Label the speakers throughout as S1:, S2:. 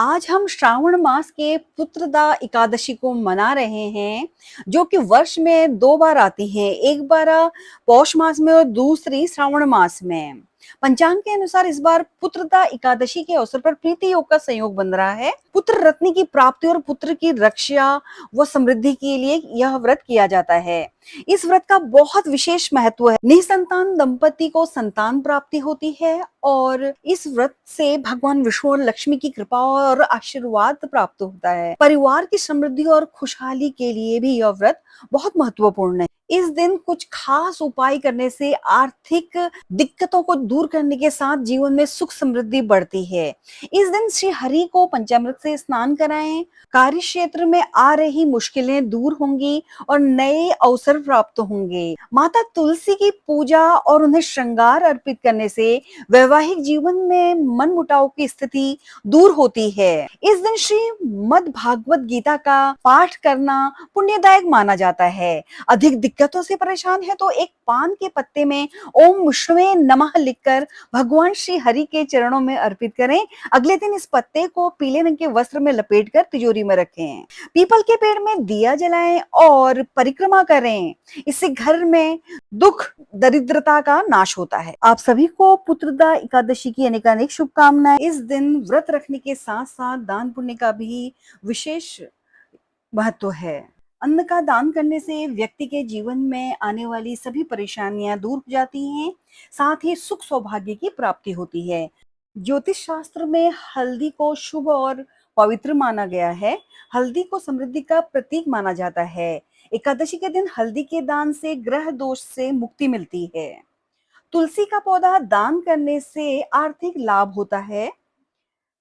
S1: आज हम श्रावण मास के पुत्रदा एकादशी को मना रहे हैं, जो कि वर्ष में 2 बार आती है। एक बार पौष मास में और दूसरी श्रावण मास में। पंचांग के अनुसार इस बार पुत्रदा एकादशी के अवसर पर प्रीति योग का संयोग बन रहा है। पुत्र रत्न की प्राप्ति और पुत्र की रक्षा व समृद्धि के लिए यह व्रत किया जाता है। इस व्रत का बहुत विशेष महत्व है। निसंतान दंपति को संतान प्राप्ति होती है और इस व्रत से भगवान विष्णु और लक्ष्मी की कृपा और आशीर्वाद प्राप्त होता है। परिवार की समृद्धि और खुशहाली के लिए भी यह व्रत बहुत महत्वपूर्ण है। इस दिन कुछ खास उपाय करने से आर्थिक दिक्कतों को दूर करने के साथ जीवन में सुख समृद्धि बढ़ती है। इस दिन श्री हरि को पंचामृत से स्नान कराएं, कार्य क्षेत्र में आ रही मुश्किलें दूर होंगी और नए अवसर प्राप्त होंगे। माता तुलसी की पूजा और उन्हें श्रृंगार अर्पित करने से वैवाहिक जीवन में मन मुटाव की स्थिति दूर होती है। इस दिन श्रीमद् भागवत गीता का पाठ करना पुण्यदायक माना जाता है। अधिक दिक्कतों से परेशान है तो एक पान के पत्ते में ओम विष्णुवे नमः लिखकर भगवान श्री हरि के चरणों में अर्पित करें। अगले दिन इस पत्ते को पीले रंग के वस्त्र में लपेटकर तिजोरी में रखें। पीपल के पेड़ में दिया जलाएं और परिक्रमा करें। इससे घर में दुख दरिद्रता का नाश होता है। आप सभी को पुत्रदा एकादशी की अनेकानेक शुभकामनाएं। इस दिन व्रत रखने के साथ साथ दान पुण्य का भी विशेष महत्व है। अन्न का दान करने से व्यक्ति के जीवन में आने वाली सभी परेशानियां दूर हो जाती हैं, साथ ही सुख सौभाग्य की प्राप्ति होती है। ज्योतिष शास्त्र में हल्दी को शुभ और पवित्र माना गया है। हल्दी को समृद्धि का प्रतीक माना जाता है। एकादशी के दिन हल्दी के दान से ग्रह दोष से मुक्ति मिलती है। तुलसी का पौधा दान करने से आर्थिक लाभ होता है,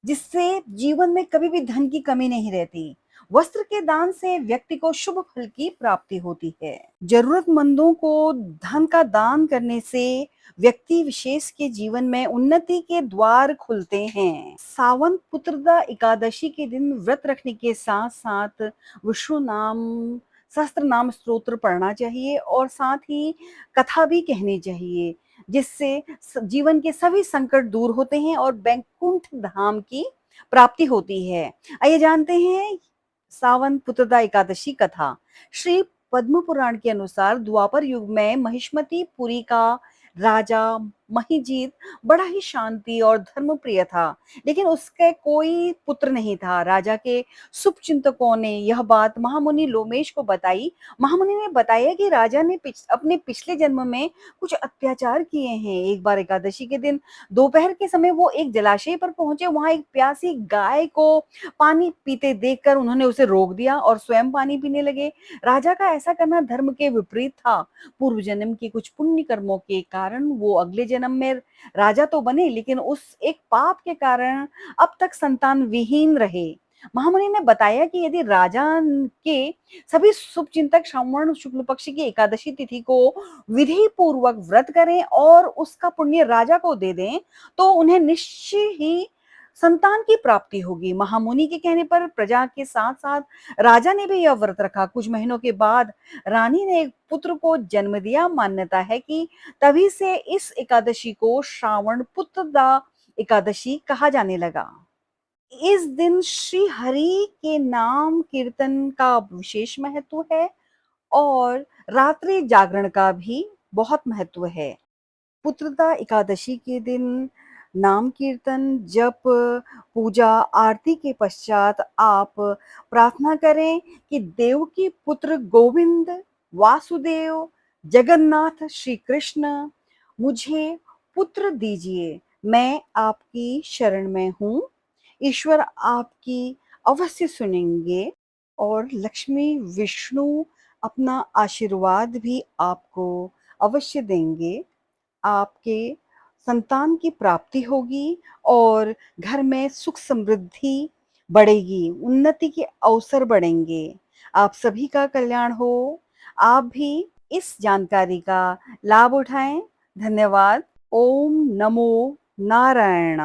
S1: जिससे जीवन में कभी भी धन की कमी नहीं रहती। वस्त्र के दान से व्यक्ति को शुभ फल की प्राप्ति होती है। जरूरतमंदों को धन का दान करने से व्यक्ति विशेष के जीवन में उन्नति के द्वार खुलते हैं। सावन पुत्रदा एकादशी के दिन व्रत रखने के साथ साथ विष्णु नाम सहस्त्र नाम स्तोत्र पढ़ना चाहिए और साथ ही कथा भी कहनी चाहिए, जिससे जीवन के सभी संकट दूर होते हैं और बैकुंठ धाम की प्राप्ति होती है। आइए जानते हैं सावन पुत्रदा एकादशी कथा। श्री पद्म पुराण के अनुसार द्वापर युग में महिष्मतीपुरी का राजा महिजीत बड़ा ही शांति और धर्म प्रिय था, लेकिन उसके कोई पुत्र नहीं था। राजा के शुभचिंतकों ने यह बात महामुनि लोमेश को बताई। महामुनि ने बताया कि राजा ने अपने पिछले जन्म में कुछ अत्याचार किए हैं। एक बार एकादशी के दिन दोपहर के समय वो एक जलाशय पर पहुंचे। वहां एक प्यासी गाय को पानी पीते देखकर उन्होंने उसे रोक दिया और स्वयं पानी पीने लगे। राजा का ऐसा करना धर्म के विपरीत था। पूर्व जन्म के कुछ पुण्य कर्मों के कारण वो अगले जन्म में राजा तो बने, लेकिन उस एक पाप के कारण अब तक संतान विहीन रहे। महामुनि ने बताया कि यदि राजा के सभी शुभचिंतक श्रावण शुक्ल पक्ष की एकादशी तिथि को विधि पूर्वक व्रत करें और उसका पुण्य राजा को दे दें, तो उन्हें निश्चय ही संतान की प्राप्ति होगी। महामुनि के कहने पर प्रजा के साथ साथ राजा ने भी यह व्रत रखा। कुछ महीनों के बाद रानी ने एक पुत्र को जन्म दिया। मान्यता है कि तभी से इस एकादशी को श्रावण पुत्रदा एकादशी कहा जाने लगा। इस दिन श्री हरि के नाम कीर्तन का विशेष महत्व है और रात्रि जागरण का भी बहुत महत्व है। पुत्रदा एकादशी के दिन नाम कीर्तन, जप, पूजा, आरती के पश्चात आप प्रार्थना करें कि देवकी पुत्र गोविंद, वासुदेव, जगन्नाथ श्री कृष्ण मुझे पुत्र दीजिए। मैं आपकी शरण में हूँ। ईश्वर आपकी अवश्य सुनेंगे और लक्ष्मी विष्णु अपना आशीर्वाद भी आपको अवश्य देंगे। आपके संतान की प्राप्ति होगी और घर में सुख समृद्धि बढ़ेगी, उन्नति के अवसर बढ़ेंगे। आप सभी का कल्याण हो। आप भी इस जानकारी का लाभ उठाएं। धन्यवाद। ओम नमो नारायण।